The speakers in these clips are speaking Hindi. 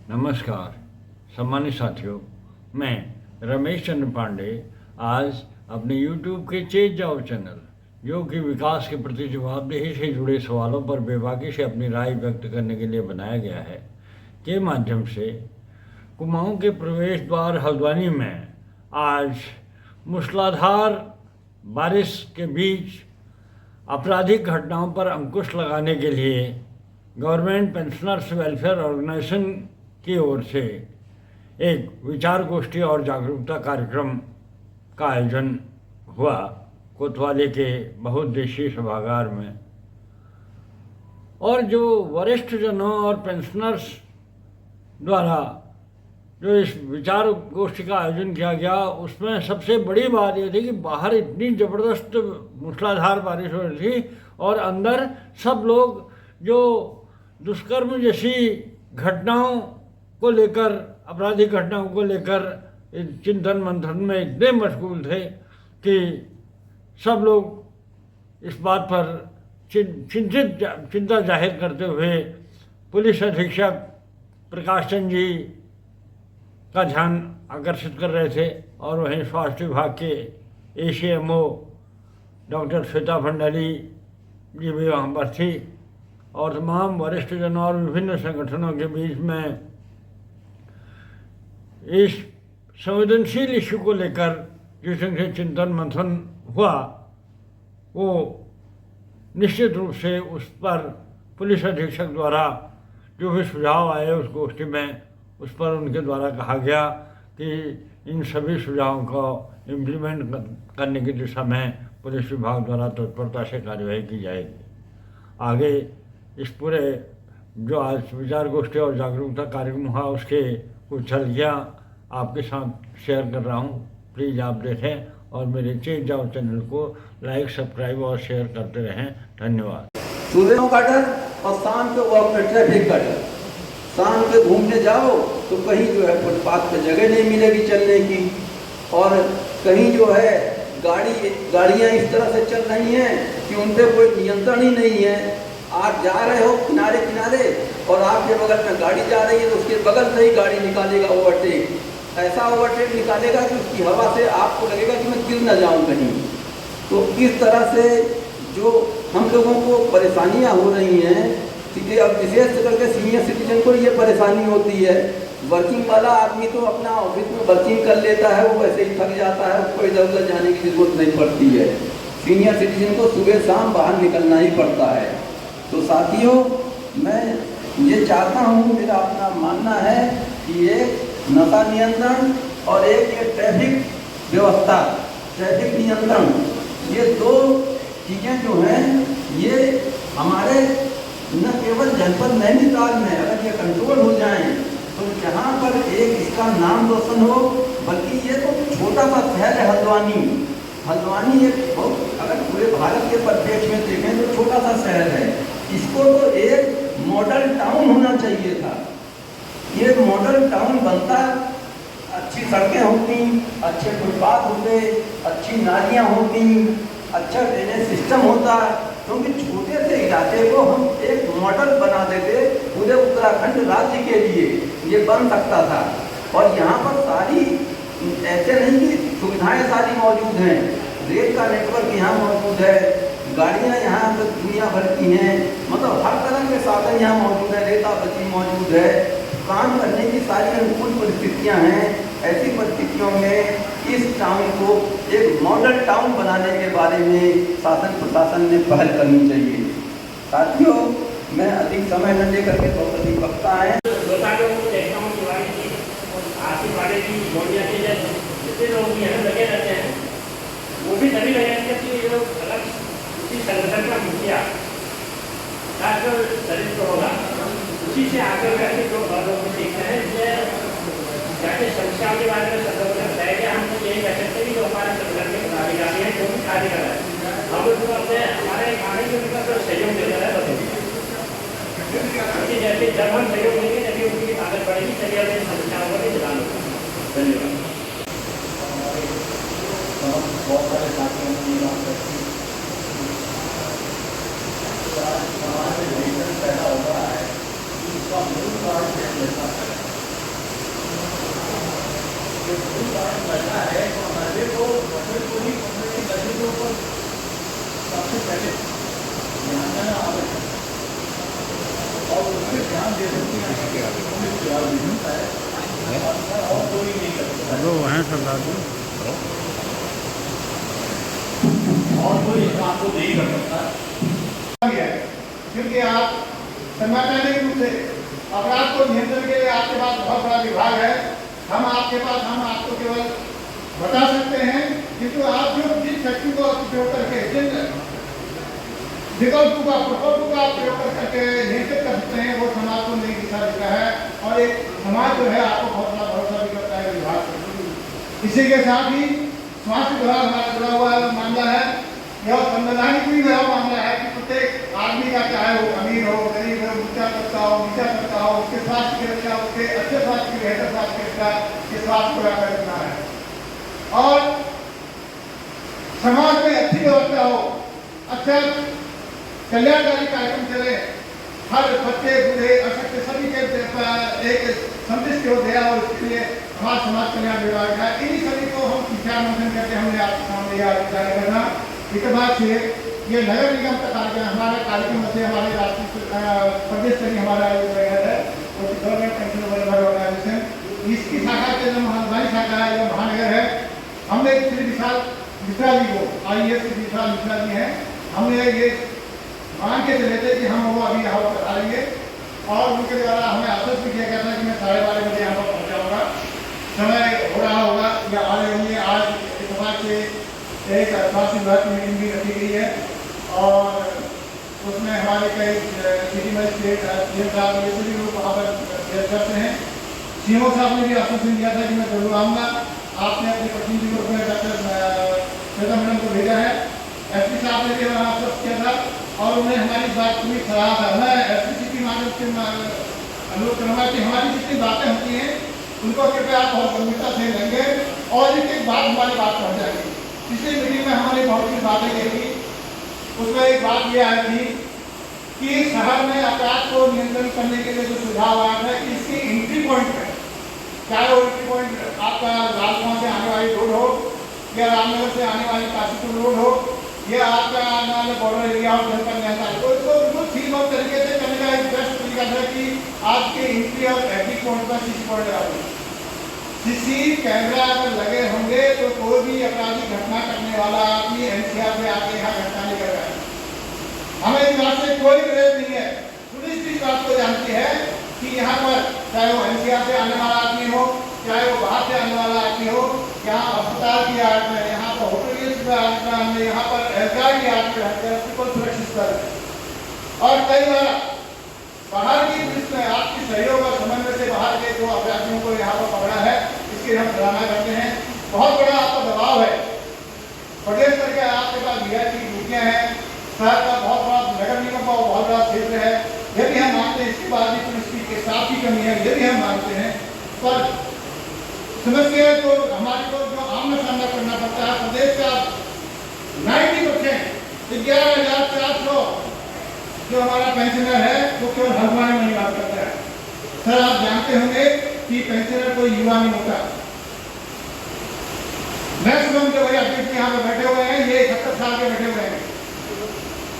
नमस्कार सम्मानित साथियों, मैं रमेश चंद्र पांडे आज अपने YouTube के चेत जाओ चैनल, जो कि विकास के प्रति जवाबदेही से जुड़े सवालों पर बेबाकी से अपनी राय व्यक्त करने के लिए बनाया गया है, के माध्यम से कुमाऊं के प्रवेश द्वार हल्द्वानी में आज मूसलाधार बारिश के बीच आपराधिक घटनाओं पर अंकुश लगाने के लिए गवर्नमेंट पेंशनर्स वेलफेयर ऑर्गेनाइजेशन की ओर से एक विचार गोष्ठी और जागरूकता कार्यक्रम का आयोजन हुआ कोतवाली के बहुउद्देशीय सभागार में। और जो वरिष्ठ जनों और पेंशनर्स द्वारा जो इस विचार गोष्ठी का आयोजन किया गया, उसमें सबसे बड़ी बात यह थी कि बाहर इतनी ज़बरदस्त मूसलाधार बारिश हो रही थी और अंदर सब लोग जो दुष्कर्म जैसी घटनाओं को लेकर, आपराधिक घटनाओं को लेकर चिंतन मंथन में इतने मशगूल थे कि सब लोग इस बात पर चिंता जाहिर करते हुए पुलिस अधीक्षक प्रकाश चंद जी का ध्यान आकर्षित कर रहे थे और वहीं स्वास्थ्य विभाग के ACMO डॉक्टर श्वेता भंडारी जी भी वहाँ पर थी और तमाम वरिष्ठ जनों और विभिन्न संगठनों के बीच में इस संवेदनशील इश्यू को लेकर जिस ढंग से चिंतन मंथन हुआ, वो निश्चित रूप से उस पर पुलिस अधीक्षक द्वारा जो भी सुझाव आए उस गोष्ठी में, उस पर उनके द्वारा कहा गया कि इन सभी सुझावों को इम्प्लीमेंट करने की दिशा में पुलिस विभाग द्वारा तत्परता से कार्यवाही की जाएगी। आगे इस पूरे जो आज विचार गोष्ठी और जागरूकता कार्यक्रम हुआ, उसके कुछ झलकियाँ आपके साथ शेयर कर रहा हूँ। प्लीज़ आप देखें और मेरे चेत जाओ चैनल को लाइक, सब्सक्राइब और शेयर करते रहें। धन्यवाद। सुबह का डर और शाम को वॉक में ट्रैफिक का डर। शाम को घूमने जाओ तो कहीं जो है फुटपाथ पर जगह नहीं मिलेगी चलने की, और कहीं जो है गाड़ियाँ इस तरह से चल रही हैं कि उन पर कोई नियंत्रण ही नहीं है। आप जा रहे हो किनारे किनारे और आपके बगल में गाड़ी जा रही है तो उसके बगल से ही गाड़ी निकालेगा ओवरटेक, ऐसा ओवरटेक निकालेगा कि उसकी हवा से आपको लगेगा कि मैं गिर न जाऊं कहीं। तो इस तरह से जो हम लोगों को परेशानियां हो रही हैं, ठीक है, अब विशेष करके सीनियर सिटीजन को ये परेशानी होती है। वर्किंग वाला आदमी तो अपना ऑफिस में वर्किंग कर लेता है, वो वैसे ही थक जाता है, उसको इधर उधर जाने की जरूरत नहीं पड़ती है। सीनियर सिटीजन को सुबह शाम बाहर निकलना ही पड़ता है। तो साथियों, मैं ये चाहता हूँ, मेरा अपना मानना है कि एक नशा नियंत्रण और एक ये ट्रैफिक व्यवस्था, ट्रैफिक नियंत्रण, ये दो चीज़ें जो हैं ये हमारे न केवल जनपद नैनीताल में अगर ये कंट्रोल हो जाएं तो जहाँ पर एक इसका नाम रोशन हो, बल्कि ये तो छोटा सा शहर है हल्द्वानी। हल्द्वानी एक बहुत, अगर पूरे भारत के परिप्रेक्ष्य में देखें तो छोटा सा शहर है। इसको तो एक मॉडल टाउन होना चाहिए था। ये मॉडल टाउन बनता, अच्छी सड़कें होती, अच्छे फुटपाथ होते, अच्छी नालियाँ होती, अच्छा ड्रेनेज सिस्टम होता, क्योंकि छोटे से इलाके को हम एक मॉडल बना देते पूरे उत्तराखंड राज्य के लिए, ये बन सकता था। और यहाँ पर सारी ऐसे नहीं कि सुविधाएं सारी मौजूद हैं, रेल का नेटवर्क यहाँ मौजूद है, गाड़ियाँ यहाँ पर दुनिया भर की हैं, मतलब हर तरह के साधन यहाँ मौजूद है, रेता बची मौजूद है, काम करने की सारी अनुकूल परिस्थितियाँ हैं। ऐसी परिस्थितियों में इस टाउन को एक मॉडल टाउन बनाने के बारे में शासन प्रशासन ने पहल करनी चाहिए। साथियों, मैं अधिक समय न लेकर के बहुत अधिक वक्ता है वो भी तभी लगे कि जो अलग उसी संगठन का मुखिया जो दरिद्र होगा, उसी से आगे बैठे जो लोग सीखते हैं, जाके समस्याओं के बारे में सब लोगों ने बताया कि हम तो यही कह सकते हैं कि जो हमारे संगठन के पदाधिकारी हैं जो भी कार्य कर रहे हैं, हम उसको अपने हमारे खाने के मतलब सहयोग देते रहे क्योंकि जैसे जब हम सहयोग देंगे तभी उनकी ताकत बढ़ेगी, तभी अपनी समस्याओं को भी निदान होगा। धन्यवाद। बहुत सारे साथियों ने ये बात करती है, समाज में पैदा हो रहा है, उसका मूल कारण है और कोई नहीं कर सकता, वो हैं सरदार जी। और कोई इस काम को नहीं कर सकता है। क्योंकि आप संवैधानिक रूप से अपराध को नियंत्रण के लिए आपके पास बहुत बड़ा विभाग है। हम आपको केवल बता सकते हैं, किंतु आप जो जिन शक्ति को उपयोग करके, जिन विकल्पों का आप प्रयोग करके नियंत्रित कर सकते हैं, वो समाज को नई दिशा देता है और एक समाज जो है आपको बहुत बड़ा भरोसा भी करता है विभाग से। इसी के साथ ही स्वास्थ्य विभाग हमारा जुड़ा हुआ मामला है। यह संवैधानिक भी वह मामला है कि प्रत्येक आदमी का, चाहे वो अमीर हो, गरीब हो, ऊंचा तबका हो, नीचा तबका हो, उसके स्वास्थ्य की रक्षा, उसके अच्छे स्वास्थ्य की, बेहतर स्वास्थ्य की रक्षा, के स्वास्थ्य को रखा रखना है और समाज में अच्छी व्यवस्था हो, अच्छा कल्याणकारी कार्यक्रम चले, हर बच्चे बूढ़े अशक्त सभी के एक संतुष्टि हो गया और उसके लिए हमारा समाज कल्याण विभाग है। इन्हीं सभी को हम विचार मंथन करके हमने आपके सामने यह विचार करना। इसके बाद से ये नगर निगम का कार्यक्रम, हमारे कार्यक्रम से हमारे राष्ट्रीय प्रदेश स्तरीय हमारा है वो गवर्नमेंट पेंशन वेलफेयर ऑर्गेनाइजेशन, इसकी शाखा के जो महानगरी शाखा है, जो महानगर है, हमने श्री विशाल मिश्रा जी को, IAS विशाल मिश्रा जी हैं, हमने ये मान के चले थे कि हम वो अभी यहाँ पर आ लेंगे और उनके द्वारा हमें आश्वस्त भी किया गया था कि मैं 12:30 बजे यहाँ पर पहुँच जाऊँगा। समय हो रहा होगा या आ रहे होंगे। आज इतवार से एक स्वास्थ्य विभाग की मीटिंग भी रखी गई है और उसमें हमारे कई सिटी मजिस्ट्रेट, CM साहब, ये सभी लोग वहाँ पर करते हैं। CMO साहब ने भी आश्वासन दिया था कि मैं जरूर आऊँगा। आपने अपने प्रतिनिधि को डॉक्टर श्वेता मैडम को भेजा है। SP साहब ने भी हमारा आश्वस्त किया था और उन्हें हमारी बात पूरी सराहा था। मैं SPC की माध्यम से अनुरोध करूँगा कि हमारी जितनी बातें होती हैं उनको कृपया आप बहुत गंभीरता से लेंगे और एक एक बात हमारी बात पहुँच जाएगी। पिछली मीटिंग में हमारी बहुत सी बातें कही थी, उसमें एक बात यह आई थी कि शहर में अपराध को नियंत्रण करने के लिए जो सुझाव आया था कि इसकी एंट्री पॉइंट है, चाहे वो एंट्री पॉइंट आपका लालकुआं से आने वाली रोड हो या रामनगर से आने वाली काशीपुर रोड हो या आपका आने वाले बॉर्डर एरिया और जनपद में आता है, तो इसको बिल्कुल ठीक बहुत तरीके से करने का एक बेस्ट तरीका था कि आपके एंट्री और एग्जिट पॉइंट पर CC पॉइंट लगा दें। CC कैमरा अगर लगे होंगे तो कोई भी अपराधी घटना करने वाला आदमी NCR में आके यहाँ घटना नहीं कर रहा है। हमें इस बात से कोई विरोध नहीं है। पुलिस भी इस बात को जानती है कि यहाँ पर चाहे वो NCR से आने वाला आदमी हो, चाहे वो बाहर से आने वाला आदमी हो, यहाँ अस्पताल की आड़ में, यहाँ पर होटलियर्स में, यहाँ पर एहतियात की आड़ में रहकर बिल्कुल सुरक्षित कर। और कई बार बाहर की पुलिस में आपकी सहयोग और समन्वय से बाहर के जो अपराधियों को यहाँ पर पकड़ा है, इसकी हम सराहना करते हैं। बहुत बड़ा आपका दबाव है, प्रदेश स्तर के आपके पास VIP ड्यूटियाँ हैं, शहर का बहुत बड़ा, नगर निगम का बहुत बड़ा क्षेत्र है, ये भी हम मानते हैं। इसके बाद भी पुलिस की स्टाफ की कमी है, ये भी हम मानते हैं। पर समस्या तो हमारे को जो आमना सामना करना पड़ता है, प्रदेश का 90% 11,400 जो हमारा पेंशनर है वो केवल हल्द्वानी में नहीं बात करता है। सर आप जानते होंगे कि पेंशनर कोई युवा नहीं होता। मैक्सिमम जो भैया अभ्यर्थी यहाँ पे बैठे हुए हैं ये 71 साल के बैठे हुए हैं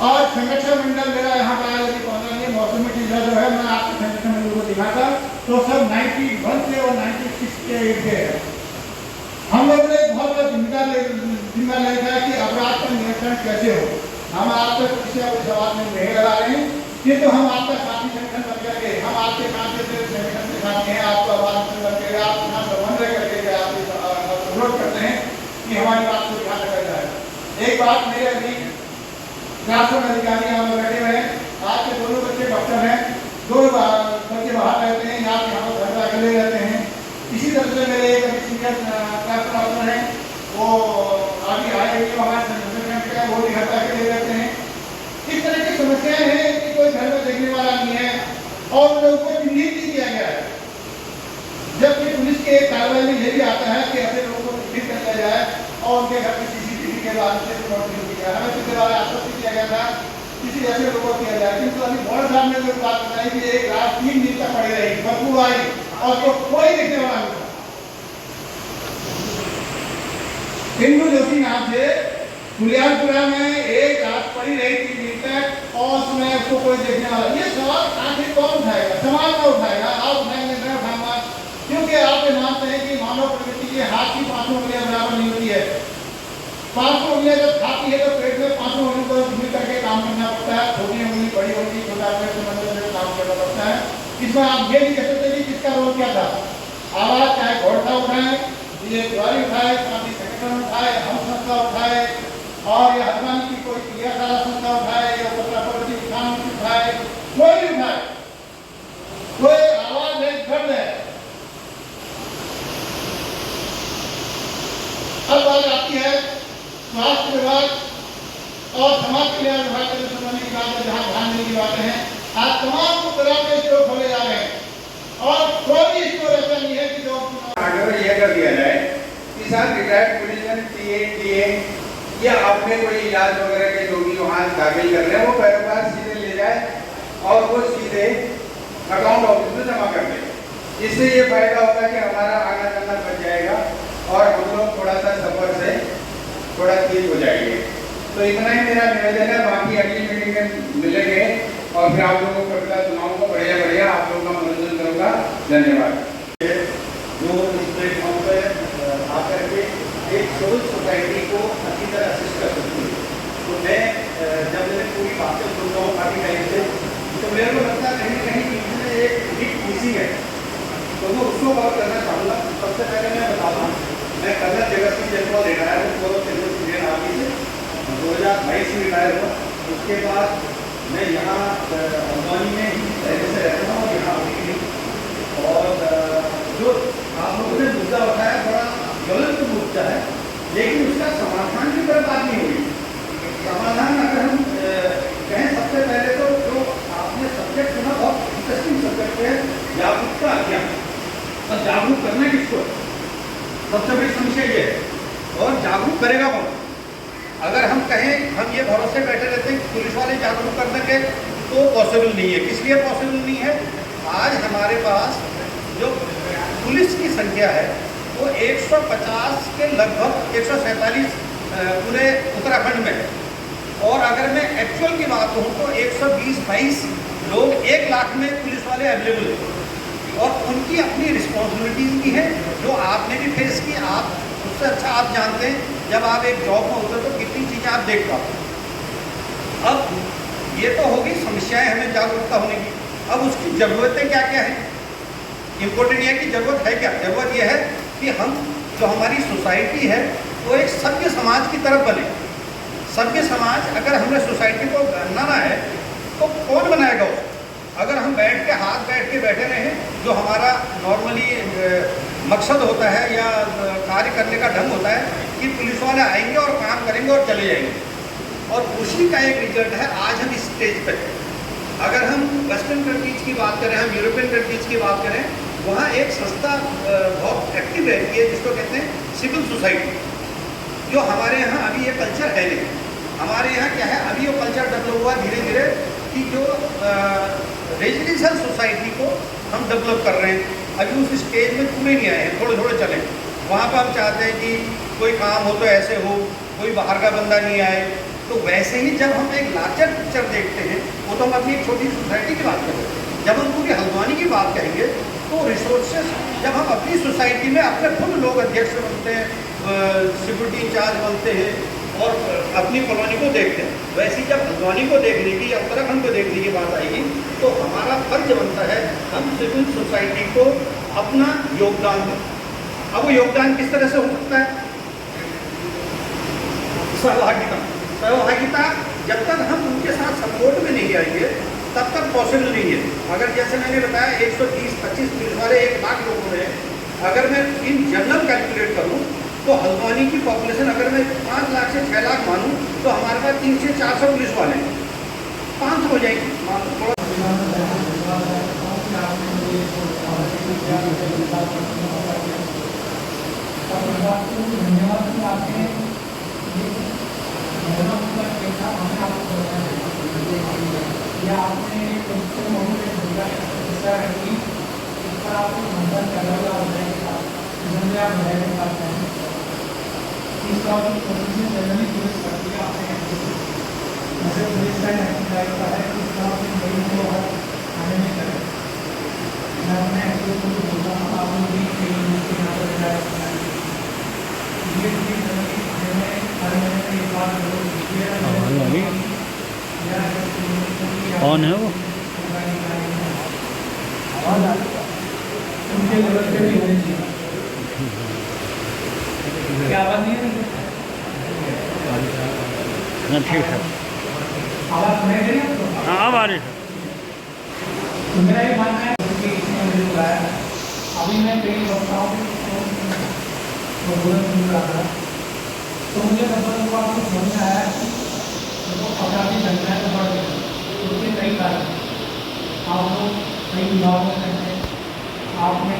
और संगठन मंडल मेरा यहाँ पर आया यदि पहुँचा नहीं, मौसमी टीचर जो है, मैं आपके संगठन मंडल को दिखाता तो सब 91 से और 96 के एज के है। हम लोग ने बहुत बड़ा जिम्मा लेता है कि अपराध का नियंत्रण कैसे हो। हम आपसे किसी और सवाल में नहीं लगा रहे हैं, किंतु हम आपका साथी संगठन बन करके, हम आपके साथ संगठन के साथ हैं, आपको आवाज करके, आप समन्वय करके आप अनुरोध करते हैं कि हमारी बात को ध्यान रखा जाए। एक बात मेरे अभी शासन अधिकारी यहाँ पर बैठे हुए हैं, आपके दोनों बच्चे डॉक्टर हैं, 2 बच्चे बाहर रहते हैं, आप यहाँ पर घर अकेले रहते हैं। इसी तरह से मेरे एक अभी सीनियर क्लास ऑफिसर हैं, वो अभी आए हुए हमारे संगठन के, वो भी घर अकेले रहते हैं। इस तरह की समस्याएं हैं कि कोई घर में देखने वाला नहीं है और लोगों को चिन्हित नहीं किया गया है। जबकि पुलिस के कार्रवाई में यह भी आता है कि ऐसे लोगों को चिन्हित कर लिया जाए और उनके घर की CCTV के बाद से रिपोर्ट नहीं किया। हमें पिछले बार आश्वस्त किया गया था किसी ऐसे लोगों को किया जाए, किंतु अभी बोर्ड साहब ने जो बात बताई कि एक रात 3 दिन तक पड़ी रही, बदबू आई और तो कोई देखने वाला नहीं था। इंदु जोशी नाम से गुलियारपुरा में एक रात पड़ी रही 3 दिन तक और उसमें उसको कोई देखने वाला। ये सवाल आखिर कौन उठाएगा? समाज में उठाएगा, आप उठाएंगे, मैं उठाऊंगा, क्योंकि आप जानते हैं कि मानव प्रकृति के हाथ की 5 उंगलियां बराबर नहीं होती है। 5 उंगलियां जब खाती है तो पेट में 5 उंगलियों को मिल करके काम करना पड़ता है। छोटी उंगली बड़ी उंगली छोटा पेट समझ से काम करना पड़ता है। इसमें आप ये नहीं कह सकते कि किसका रोल क्या था। आवाज चाहे घोड़सा उठाए, ये ज्वारी उठाए, काफी संगठन उठाए, हम संस्था उठाए, और ये हनुमान की कोई क्रियाशाला संस्था उठाए, या प्रति उत्थान उठाए, कोई उठाए, कोई आवाज है दर्द है। अब बात आती है स्वास्थ्य विभाग और समाज कल्याण विभाग के संबंधित की बात है, जहाँ ध्यान देने की बातें हैं। आज तमाम तरह के स्टोर खोले जा रहे हैं और कोई स्टोर ऐसा नहीं है कि जो आगे यह कर दिया जाए कि सर रिटायर्ड पुलिसमैन टीए या अपने कोई इलाज वगैरह के जो भी वहाँ दाखिल कर रहे हैं वो पैरोकार सीधे ले जाए और वो सीधे अकाउंट ऑफिस में जमा कर दे। इससे ये फायदा होगा कि हमारा आना जाना बच जाएगा और हम लोग थोड़ा सा सफर से थोड़ा ठीक हो जाएंगे। तो इतना ही मेरा निवेदन है। बाकी अगली मीटिंग में मिलेंगे और फिर आप लोगों को कविता सुनाऊंगा। बढ़िया बढ़िया आप लोगों का मनोरंजन करूँगा। धन्यवाद। जो इस प्लेटफॉर्म पर आकर के एक सिविल सोसाइटी को अच्छी तरह असिस्ट कर सकती है। तो मैं जब मैंने पूरी बातें सुन रहा हूँ काफ़ी टाइम से, तो मेरे को लगता है कहीं ना कहीं इसमें एक बिग मिसिंग है। तो मैं उसको कवर करना चाहूँगा। सबसे पहले मैं बता दूँ, मैं कर्नल जगत सिंह जयसवाल रिटायर हूँ पूर्व सिविल इंडियन आर्मी से। 2022 में रिटायर हुआ। उसके बाद मैं यहाँ हल्द्वानी में ही पहले से रहता हूँ और यहाँ अभी भी। और जो आप लोगों ने मुद्दा उठाया बड़ा ज्वलंत मुद्दा है, लेकिन उसका समाधान की तरफ बात नहीं हुई। समाधान अगर हम कहें, सबसे पहले तो जो आपने सब्जेक्ट चुना बहुत इंटरेस्टिंग सब्जेक्ट है, जागरूकता अभियान। और जागरूक करना किसको है, सबसे बड़ी समस्या ये है। और जागरूक करेगा कौन? अगर हम कहें हम ये भरोसे बैठे रहते हैं कि पुलिस वाले जागरूक कर देंगे, तो पॉसिबल नहीं है। किस लिए पॉसिबल नहीं है? आज हमारे पास जो पुलिस की संख्या है वो 150 के लगभग 147 पूरे उत्तराखंड में है। और अगर मैं एक्चुअल की बात कहूँ तो 120-22 लोग 1 लाख में पुलिस वाले अवेलेबल हैं। और उनकी अपनी रिस्पॉन्सिबिलिटीज़ भी हैं जो आपने भी फेस की। आप उससे अच्छा आप जानते हैं, जब आप एक जॉब में होते तो कितनी चीज़ें आप देख पाते। अब ये तो होगी समस्याएं हमें जागरूकता होने की। अब उसकी ज़रूरतें क्या क्या हैं? इम्पोर्टेंट यह है कि ज़रूरत है क्या? ज़रूरत यह है कि हम जो हमारी सोसाइटी है वो एक सभ्य समाज की तरफ बने। सभ्य समाज अगर हमने सोसाइटी को बनाना है तो कौन बनाएगा उसको? अगर हम बैठ के बैठे रहें, जो हमारा नॉर्मली मकसद होता है या कार्य करने का ढंग होता है कि पुलिस वाले आएंगे और काम करेंगे और चले जाएंगे, और उसी का एक रिजल्ट है आज हम इस स्टेज पर। अगर हम वेस्टर्न कंट्रीज की बात करें, हम यूरोपियन कंट्रीज की बात करें, वहाँ एक संस्था बहुत एक्टिव रहती है जिसको कहते हैं सिविल सोसाइटी, जो हमारे यहाँ अभी ये कल्चर है नहीं। हमारे यहाँ क्या है, अभी वो कल्चर डेवलप हुआ धीरे धीरे कि जो रेजिडेंशियल सोसाइटी को हम डेवलप कर रहे हैं। अभी उस स्टेज में पूरे नहीं आए हैं, थोड़े थोड़े चले। वहाँ पर हम चाहते हैं कि कोई काम हो तो ऐसे हो, कोई बाहर का बंदा नहीं आए। तो वैसे ही जब हम एक लार्जर पिक्चर देखते हैं, वो तो हम अपनी एक छोटी सोसाइटी की बात करें, जब हम पूरी हल्द्वानी की बात कहेंगे तो रिसोर्सेस, जब हम अपनी सोसाइटी में अपने खुद लोग अध्यक्ष बनते हैं, सिक्योरिटी इंचार्ज बनते हैं और अपनी कॉलोनी को देखते हैं, वैसे ही जब हल्द्वानी को देखने की या उत्तराखंड को देखने की बात आएगी तो हमारा फर्ज बनता है हम सिविल सोसाइटी को अपना योगदान दें। अब वो योगदान किस तरह से हो सकता है? सहभागिता जब तक हम उनके साथ सपोर्ट में नहीं आएंगे तब तक पॉसिबल नहीं है। अगर जैसे मैंने बताया 120-25 पुलिस वाले 1 लाख लोगों में, अगर मैं इन जनरल कैलकुलेट करूं तो हल्द्वानी की पॉपुलेशन अगर मैं 5 लाख से 6 लाख मानूं तो हमारे पास 300 से 400 पुलिस वाले हैं, 500 हो जाएगी। मैं उसको यहाँ पर रिटायर करना है। ये चीज़ हमें हर महीने में एक बार जरूर कौन है वो? उनके लेवल पे भी होनी चाहिए। क्या आवाज़ नहीं है? हाँ ठीक है, आवाज़ सुनाई दे रही है आपको? हाँ अब आ रही है। तो मेरा ये मानना है कि इसने मुझे बुलाया। अभी मैं कई वक्ताओं को बोलना शुरू कर रहा, तो मुझे मतलब हुआ आपको समझ में आया कि वो अपराधी घटनाएं तो बढ़ गई, उसके कई कारण आप लोग कई विभागों में रहते हैं, आपने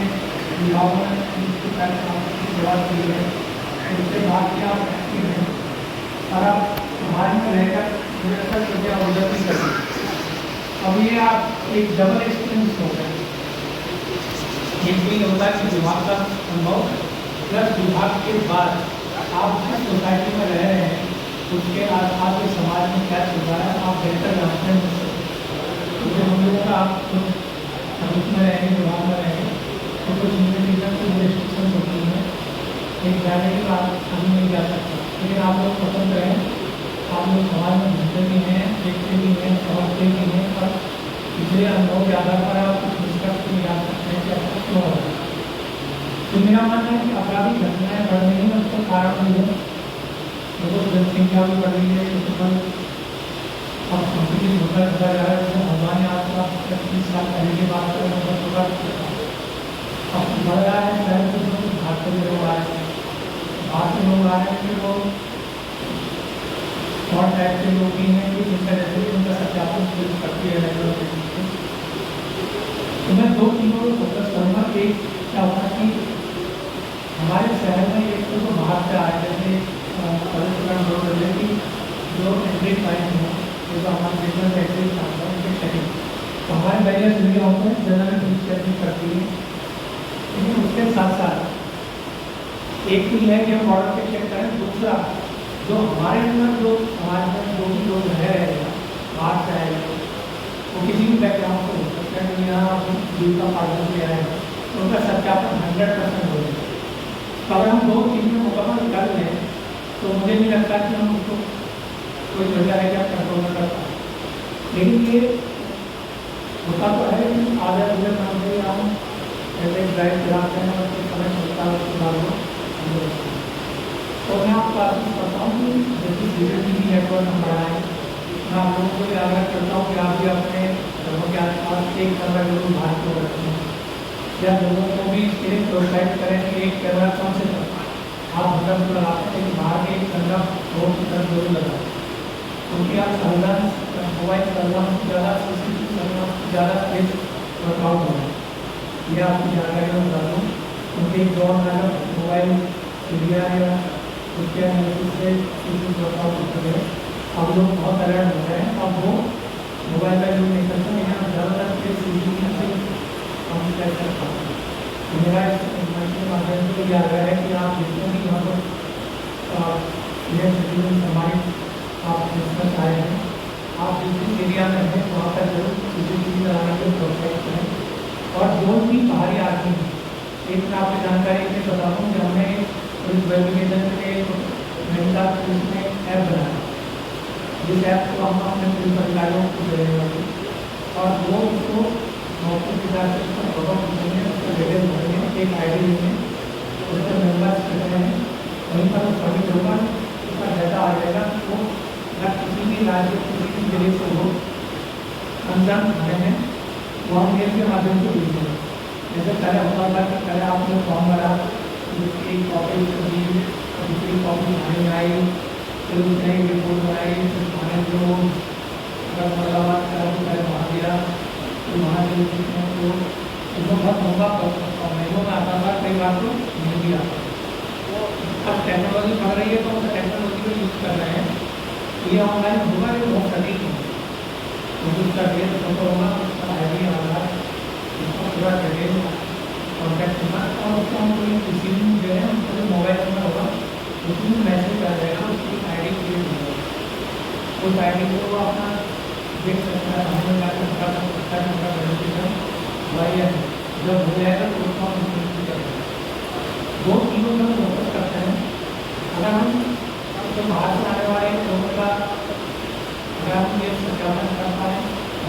विभागों में की शुरुआत की है, उसके बाद क्या आप एक्टिव हैं और आप समाज में रहकर निरंतर प्रजा उन्नति करें। अब ये आप एक डबल एक्सपीरियंस हो गए। एक भी होता है कि विभाग का अनुभव प्लस विभाग के बाद आप जिस सोसाइटी में रह रहे हैं उसके आसपास के समाज में क्या चल रहा है आप बेहतर जानते हैं मुझसे। क्योंकि हम लोगों का आप सर्विस में रहेंगे, विभाग में रहेंगे तो कुछ इन्विटेशन की रिस्ट्रिक्शन होती है, एक जाने की बात अभी नहीं जा सकता। लेकिन आप लोग पसंद करें, आप लोग समाज में घूमते भी हैं, देखते भी हैं, समझते भी हैं, पर पिछले अनुभव के आधार पर आप कुछ निष्कर्ष भी निकाल सकते हैं कि ऐसा क्यों हो रहा है। तो मेरा मानना है कि अपराधी घटनाएं बढ़ रही हैं, उसका कारण भी है लोगों की जनसंख्या भी बढ़ रही है, अब कंपनी होता जा रहा है। जैसे हमारे आसपास 30 साल पहले की बात करें अब बढ़ रहा है, शहर के लोग बाहर से लोग आए हैं, बाहर से लोग आए हैं कि वो और टाइप के लोग भी हैं कि जिनका जैसे कि उनका सत्यापन करती है। तो मैं दो चीज़ों को फोकस करूँगा। एक क्या होता है कि हमारे शहर में एक तो बाहर से आए जैसे रेलवे की जो एंट्री टाइम है जो हमारे जनरल टैक्सी है उनके चेकिंग, तो हमारे बैरियर सुविधा होते हैं, जनरल पुलिस चेकिंग करती है। लेकिन उसके साथ साथ एक तो है कि हम बॉर्डर पे चेक करें, दूसरा जो हमारे अंदर जो समाज में जो भी लोग रह रहे हैं बाहर से आए लोग, वो किसी भी बैकग्राउंड से हो सकते हैं, यहाँ जीविका पालन से आए हैं तो उनका सत्यापन 100% हो जाए। तो अगर हम दो चीज़ें मुकम्मल कर लें तो मुझे नहीं लगता कि हम उसको कोई वजह है क्या कंट्रोल में कर पाए। लेकिन ये होता तो है कि आधा दूसरे नाम से हम ऐसे ड्राइव चलाते हैं और कुछ समय चलता है उसके बाद वो। तो मैं आपको आशीष करता हूँ कि जैसे CCTV नेटवर्क हम बढ़ाएँ, मैं आप लोगों को भी आग्रह करता हूँ कि आप भी अपने घरों के आसपास एक कैमरा जरूर बाहर को रखें, या लोगों को भी इसके लिए प्रोत्साहित करें कि एक कैमरा कम से कम आप घर पर लगाते हैं, लेकिन बाहर के एक कैमरा रोड की तरफ जरूर लगाएं, क्योंकि आप सर्विलांस मोबाइल सर्विलांस ज़्यादा CCTV सर्विलांस ज़्यादा तेज वर्कआउट हो रहा है। ये आपकी जानकारी में बता दूँ, क्योंकि एक दौर में अगर मोबाइल मीडिया या उसके एनालिसिस से CCTV वर्कआउट होते हैं, अब लोग बहुत अलर्ट हो रहे हैं। अब वो मोबाइल का यूज नहीं करते, लेकिन आप ज़्यादातर CCTV से हम क्या करते हैं। मेरा इस माध्यम से ये आग्रह है कि आप जितने भी यहाँ पर यह शेड्यूल हमारे आप डिस्कस आए हैं, आप जिस एरिया में हैं वहाँ पर जरूर CCTV लगाने के प्रोत्साहित करें। और जो भी बाहरी आदमी हैं, एक मैं आपको जानकारी से बता दूँ कि हमने पुलिस वेरिफिकेशन के महिला पुलिस ने ऐप बनाया, जिस ऐप को हम अपने पुलिस अधिकारियों को दे रहे हैं और वो उसको मौके के हिसाब से उसको फॉलो करेंगे, उसको डिटेल भरेंगे, एक ID लेंगे, उसको मेम्बर्स करते हैं, वहीं पर वो सबमिट होगा, उसका डाटा आ जाएगा। तो अगर किसी भी राज्य किसी भी जिले से हो अंजान भरे हैं वो हम मेल के माध्यम से भेजेंगे। जैसे पहले होता था कि पहले आपने फॉर्म भरा, उसकी कॉपी दी, दूसरी कॉपी थाने में आई, फिर उसने रिपोर्ट बनाई, फिर थाने जो वहाँ दिया, तो वहाँ जो तो उसमें बहुत लंबा महीनों में आता था, कई बार तो नहीं भी आता। अब टेक्नोलॉजी बढ़ रही है तो हम टेक्नोलॉजी को यूज़ कर रहे हैं, ये ऑनलाइन होगा, ये बहुत सटीक है। तो उसका डेट फोटो होगा, उसका ID आधार, उसका पूरा डिटेल कॉन्टैक्ट होगा और उसको हम कोई किसी भी दे रहे हैं, उसका जो मोबाइल नंबर होगा उसमें मैसेज आ जाएगा, उसकी ID क्रिएट हो जाएगा। उस ID को वो अपना देख सकता है, हमने जाकर बता सकता है उनका वेरिफिकेशन हुआ या नहीं। जब हो जाएगा तो उसको हम कर देंगे। दो चीज़ों में फोकस करते हैं। अगर हम जो बाहर से आने वाले लोगों का अगर हम ये सत्यापन कर पाएँ,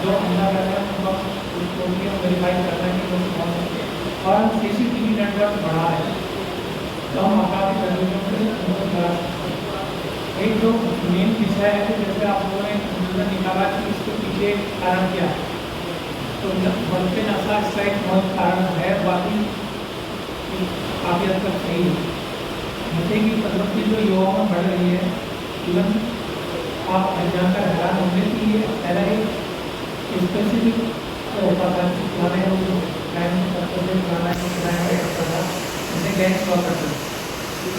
जो अंदर रह रहे हैं उनको उसको भी हम वेरीफाई कर रहे हैं कि लोग कौन से, और हम CCTV नेटवर्क बढ़ा रहे हैं, तो हम अपराधी गतिविधियों से उनको बढ़ा सकते हैं। एक जो मेन विषय है कि जैसे आप लोगों ने कंक्लूजन निकाला कि इसके पीछे कारण क्या है, तो बढ़ते नशा इसका एक बहुत कारण है, बाकी काफ़ी हद तक सही है। नशे की प्रवृत्ति जो युवाओं में बढ़ रही है, तुरंत आप जानकर हैरान होंगे कि ये पहला एक स्पेसिफिक होता था पुराने लोग क्राइम करते थे, पुराना क्राइम करता था, जैसे गैंग्स हुआ करते थे,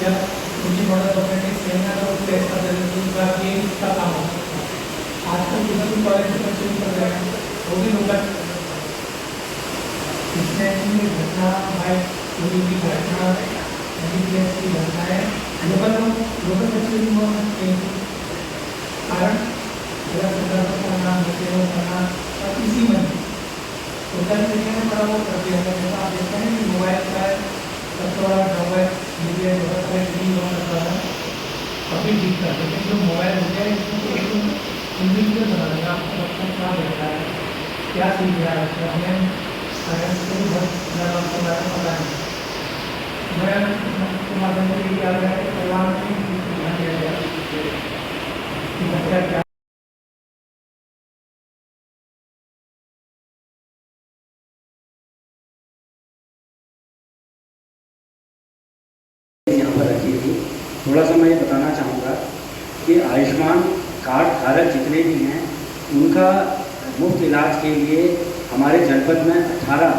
या उनकी मॉडल ऑपरेटिंग सेमिनार और प्लेस करते थे, तो उसका ये इसका काम होता था। आजकल किसी भी कॉलेज से बच्चे कर रहे हैं, वो भी लोग इसमें घटना है, चोरी की घटना, प्लेस की घटना है, लोकल बच्चे भी हो सकते हैं। कारण अगर संदर्भ का नाम होते हो करना और इसी में सोशल मीडिया में बड़ा वो कर दिया है। जैसा आप देखते हैं कि मोबाइल का सबसे बड़ा ड्रॉबैक मीडिया बहुत सारे टीवी हुआ करता है, काफ़ी ठीक कर, लेकिन जो मोबाइल हो गया है इसमें तो एक इंडिविजुअल बना देगा, आपको बच्चा क्या देखता है, क्या सीख रहा है, हमें पेरेंट्स को भी बहुत ज़्यादा उसके बारे में पता नहीं। मैं के माध्यम से ये याद है कि परिवार में भी ध्यान दिया गया कि बच्चा क्या यहाँ पर रखी थी। थोड़ा सा मैं ये बताना चाहूँगा कि आयुष्मान कार्ड धारक जितने भी हैं उनका मुफ्त इलाज के लिए हमारे जनपद में 18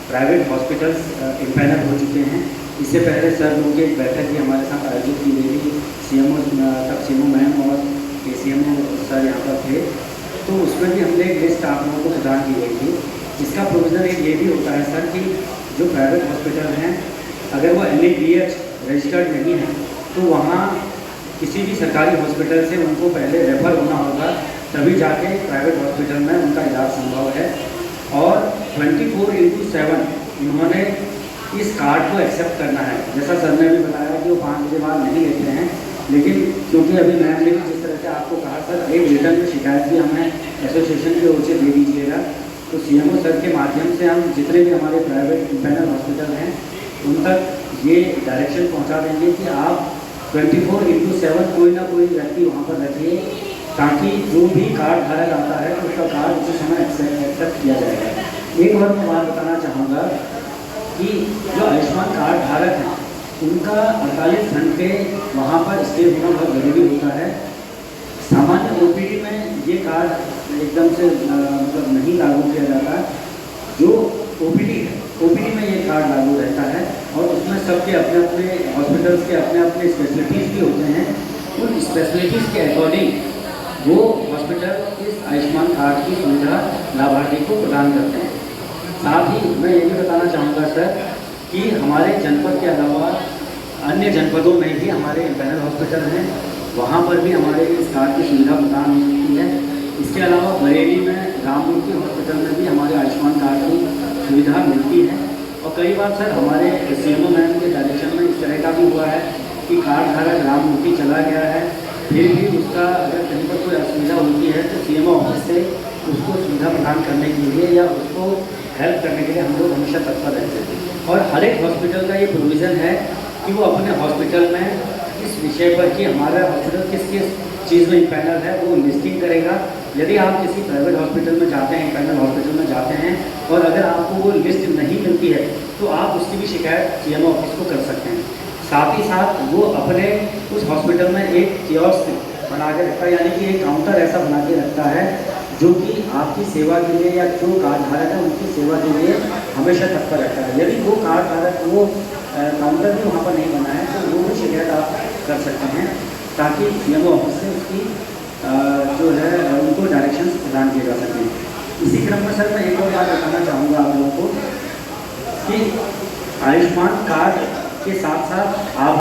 प्राइवेट हॉस्पिटल्स इम्पैनल हो चुके हैं। इससे पहले सर लोगों की एक बैठक भी हमारे साथ आयोजित की गई थी, CMO मैम और ACMO सर यहाँ पर थे, तो उसमें भी हमने एक लिस्ट आप लोगों को प्रदान की गई थी। इसका प्रोविज़न एक ये भी होता है सर कि जो प्राइवेट हॉस्पिटल हैं अगर वो NABH रजिस्टर्ड नहीं है तो वहाँ किसी भी सरकारी हॉस्पिटल से उनको पहले रेफ़र होना होगा, तभी जाके प्राइवेट हॉस्पिटल में उनका इलाज संभव है। और 24/7 इन्होंने इस कार्ड को एक्सेप्ट करना है। जैसा सर ने भी बताया कि वो 5 बजे बाद नहीं लेते हैं, लेकिन क्योंकि अभी मैम ने जिस तरह से आपको कहा सर एक रिटर्न में शिकायत भी हमें एसोसिएशन की ओर से दे दीजिएगा, तो CMO सर के माध्यम से हम जितने भी हमारे प्राइवेट इम्पैनल हॉस्पिटल हैं उन तक ये डायरेक्शन पहुंचा देंगे कि आप 24/7 कोई ना कोई व्यक्ति वहाँ पर रखिए, ताकि जो भी कार्ड धारक आता है तो उसका कार्ड उसी समय एक्सेप्ट किया जाएगा। एक और मैं बात बताना चाहूँगा कि जो आयुष्मान कार्ड धारक हैं उनका 48 घंटे वहाँ पर स्टे होना बहुत ज़रूरी होता है। सामान्य OPD में ये कार्ड एकदम से मतलब नहीं लागू किया जाता। जो OPD है, OPD में ये कार्ड लागू रहता है और उसमें सबके अपने अपने हॉस्पिटल्स के अपने अपने स्पेशलिटीज़ भी होते हैं। उन स्पेशलिटीज़ के अकॉर्डिंग वो हॉस्पिटल इस आयुष्मान कार्ड की सुविधा लाभार्थी को प्रदान करते हैं। साथ ही मैं ये भी बताना चाहूँगा सर कि हमारे जनपद के अलावा अन्य जनपदों में भी हमारे इम्पैनल हॉस्पिटल हैं, वहाँ पर भी हमारे इस कार्ड की सुविधा प्रदान हो सकती है। इसके अलावा बरेली में राममूर्ति हॉस्पिटल में भी हमारे आयुष्मान कार्ड की सुविधा मिलती है। और कई बार सर हमारे CMO मैम के डायरेक्शन में इस तरह का भी हुआ है कि कार्ड धारक राममूर्ति चला गया है, फिर भी उसका अगर कहीं पर कोई असुविधा होती है तो CMO ऑफिस से उसको सुविधा प्रदान करने के लिए या उसको हेल्प करने के लिए हम लोग हमेशा तत्पर रहते थे। और हर एक हॉस्पिटल का ये प्रोविज़न है कि वो अपने हॉस्पिटल में इस विषय पर कि हमारा हॉस्पिटल किस किस चीज़ में इम्पैनल है वो लिस्टिंग करेगा। यदि आप किसी प्राइवेट हॉस्पिटल में जाते हैं, इम्पैनल हॉस्पिटल में जाते हैं और अगर आपको वो लिस्ट नहीं मिलती है तो आप उसकी भी शिकायत CMO ऑफिस को कर सकते हैं। साथ ही साथ वो अपने उस हॉस्पिटल में एक कियोस्क बना के रखता है, यानी कि एक काउंटर ऐसा बना के रखता है जो कि आपकी सेवा के लिए या जो कार्ड धारक है उनकी सेवा के लिए हमेशा तत्पर रहता है। यदि वो कार्ड धारक वो काउंटर भी वहाँ पर नहीं बना है तो वो भी शिकायत आप कर सकते हैं, ताकि CMO ऑफिस से उसकी जो है उनको डायरेक्शंस प्रदान किए जा सकें। इसी क्रम में सर मैं एक और बात बताना चाहूँगा आप लोगों को कि आयुष्मान कार्ड के साथ साथ आप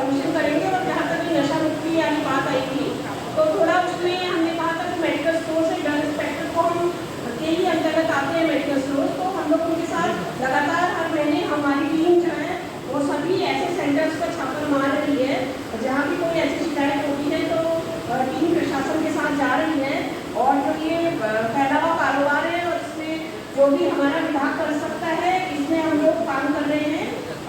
फंक्शन करेंगे। और जहाँ तक नशा मुक्ति वाली बात आई थी तो थोड़ा उसमें हमने कहा था कि मेडिकल स्टोर से ड्रग इंस्पेक्टर को हम के ही अंतर्गत आते हैं मेडिकल स्टोर, तो हम लोग उनके साथ लगातार हर महीने हमारी टीम जो है वो सभी ऐसे सेंटर्स पर छापा मार रही है जहाँ भी कोई ऐसी शिकायत होती है तो टीम प्रशासन के साथ जा रही है। और जो ये फैला हुआ कारोबार है और इसमें जो भी हमारा विभाग कर सकता है इसमें हम लोग काम कर रहे हैं।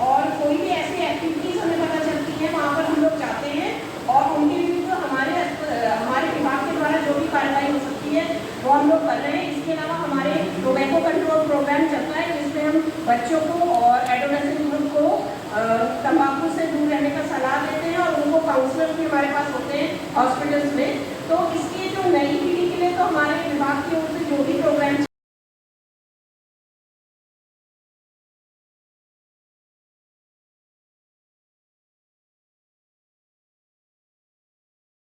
और कोई भी ऐसी एक्टिविटीज़ हमें पता चलती है वहाँ पर हम लोग जाते हैं और उनके विरुद्ध हमारे विभाग के द्वारा जो भी कार्रवाई हो सकती है वो हम लोग कर रहे हैं। इसके अलावा हमारे टोबैको कंट्रोल प्रोग्राम चल रहा है जिसमें हम बच्चों को और एडोलेसेंट ग्रुप को तंबाकू से दूर रहने का सलाह देते हैं और उनको काउंसलर भी हमारे पास होते हैं हॉस्पिटल्स में। तो इसकी जो नई पीढ़ी के लिए तो हमारे विभाग की ओर से जो भी प्रोग्राम